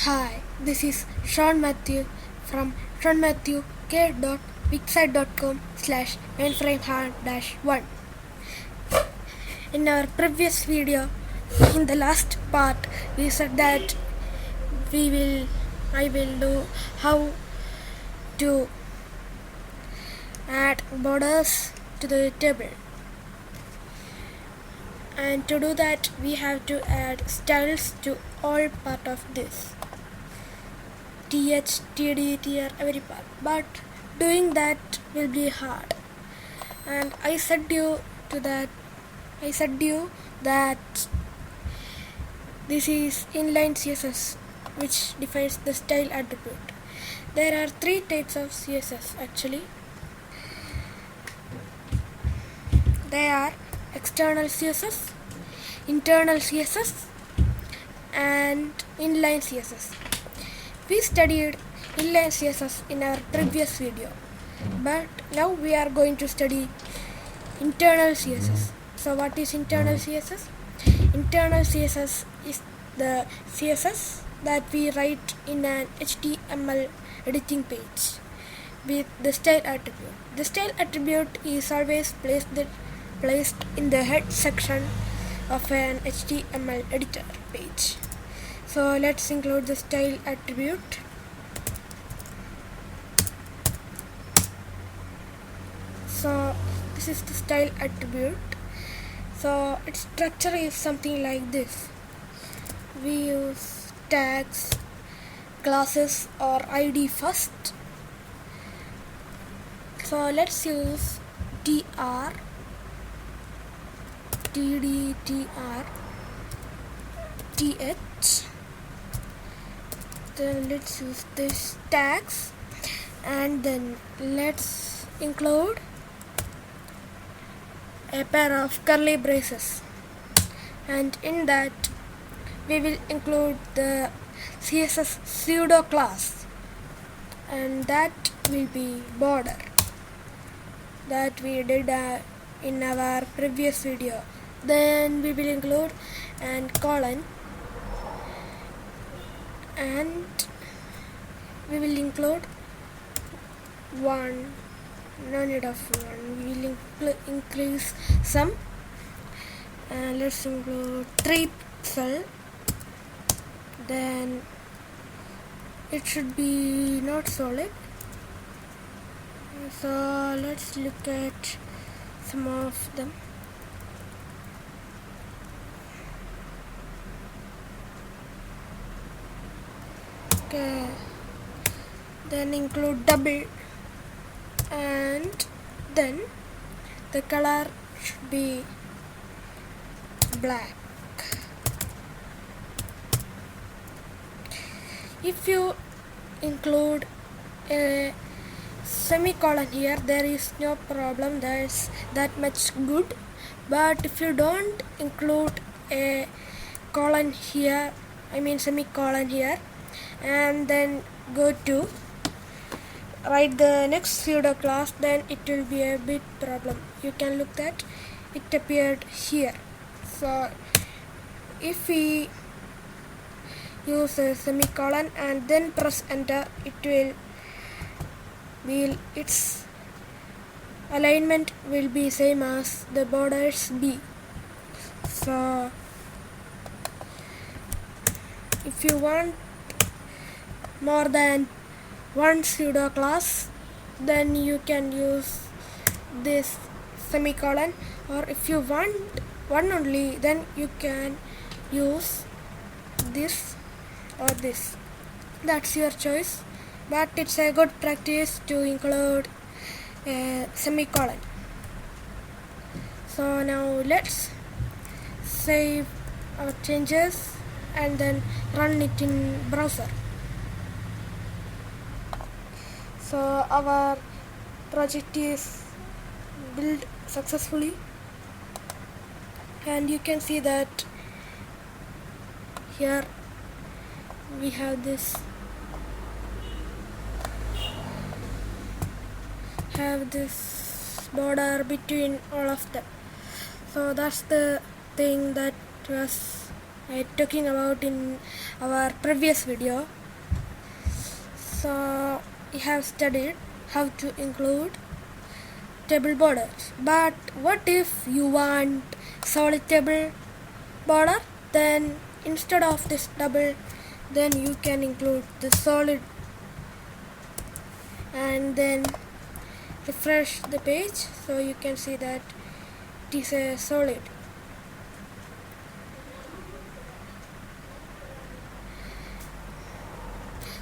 Hi, this is Sean Matthew from seanmatthewk.wixsite.com/mainframehard-1. In our previous video, in the last part, we said that I will do how to add borders to the table. And to do that, we have to add styles to all part of this. TH, TD, TR, every part. But doing that will be hard. And I said you that this is inline CSS, which defines the style attribute. There are three types of CSS actually. They are external CSS, internal CSS, and inline CSS. We studied inline CSS in our previous video, but now we are going to study internal CSS. So what is internal CSS? Internal CSS is the CSS that we write in an HTML editing page with the style attribute. The style attribute is always placed in the head section of an HTML editor page. So let's include the style attribute. So this is the style attribute. So its structure is something like this. We use tags, classes or ID first. So let's use tr, td, tr, th. Then let's use this tags, and then let's include a pair of curly braces, and in that we will include the CSS pseudo class, and that will be border that we did in our previous video. Then we will include and colon, and we will include one, no need of one, we will increase some, and let's include 3 pixel. Then it should be not solid, so let's look at some of them. Okay, then include double, and then the color should be black. If you include a semicolon here, there is no problem, that's that much good. But if you don't include a colon here, I mean semicolon here, and then go to write the next pseudo class, then it will be a bit problem. You can look that it appeared here. So if we use a semicolon and then press enter, its alignment will be same as the borders B. So if you want more than one pseudo class, then you can use this semicolon, or if you want one only, then you can use this or this. That's your choice, but it's a good practice to include a semicolon. So now let's save our changes and then run it in browser. So our project is built successfully, and you can see that here we have this border between all of them. So that's the thing that was talking about in our previous video. So we have studied how to include table borders. But what if you want solid table border? Then instead of this double, then you can include the solid, and then refresh the page so you can see that it is a solid.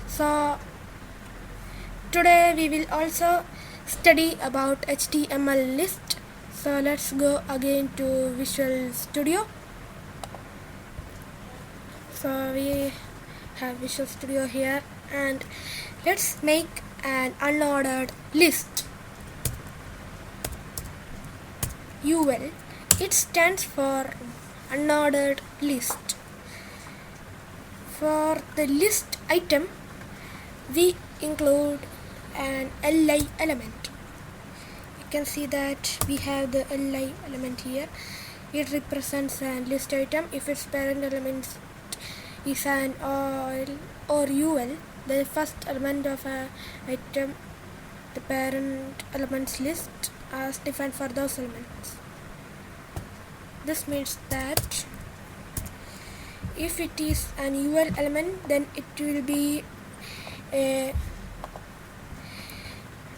So today we will also study about HTML list. So let's go again to Visual Studio. So we have Visual Studio here, and let's make an unordered list. UL, it stands for unordered list. For the list item, we include an li element. You can see that we have the li element here. It represents an list item. If its parent element is an or ul, the first element of an item, the parent elements list, as defined for those elements. This means that if it is an ul element, then it will be a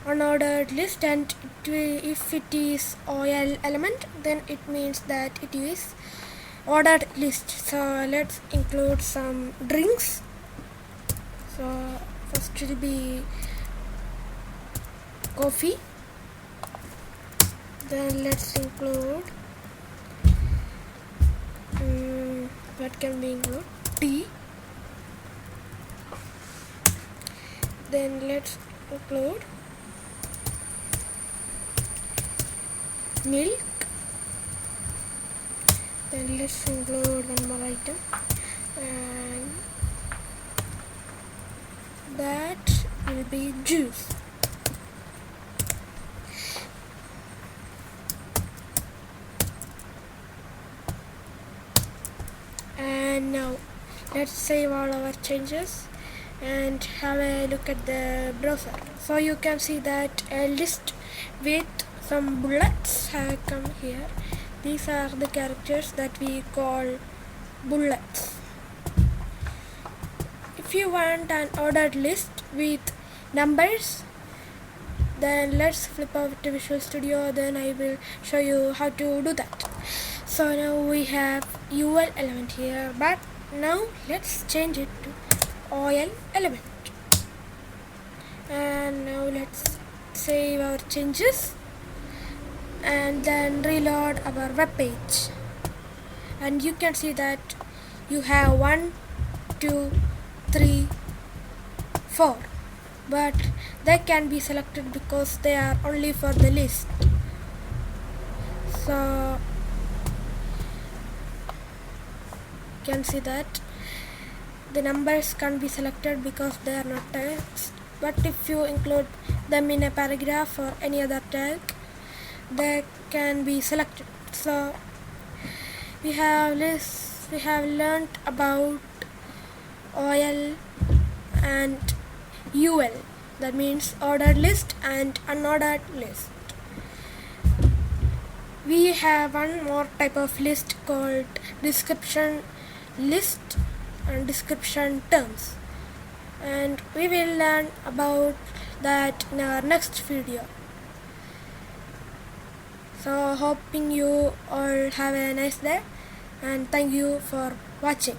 unordered list, and if it is ol element, then it means that it is ordered list. So let's include some drinks. So first will be coffee, then let's include what can we include? Tea. Then let's include milk. Then let's include one more item, and that will be juice. And now let's save all our changes and have a look at the browser. So you can see that a list with some bullets have come here. These are the characters that we call bullets. If you want an ordered list with numbers, then let's flip over to Visual Studio, then I will show you how to do that. So now we have ul element here, but now let's change it to ol element. And now let's save our changes and then reload our web page, and you can see that you have 1, 2, 3, 4, but they can be selected because they are only for the list. So you can see that the numbers can't be selected because they are not text, but if you include them in a paragraph or any other tag, they can be selected. So we have learned about ol and ul, that means ordered list and unordered list. We have one more type of list called description list and description terms, and we will learn about that in our next video. So hoping you all have a nice day, and thank you for watching.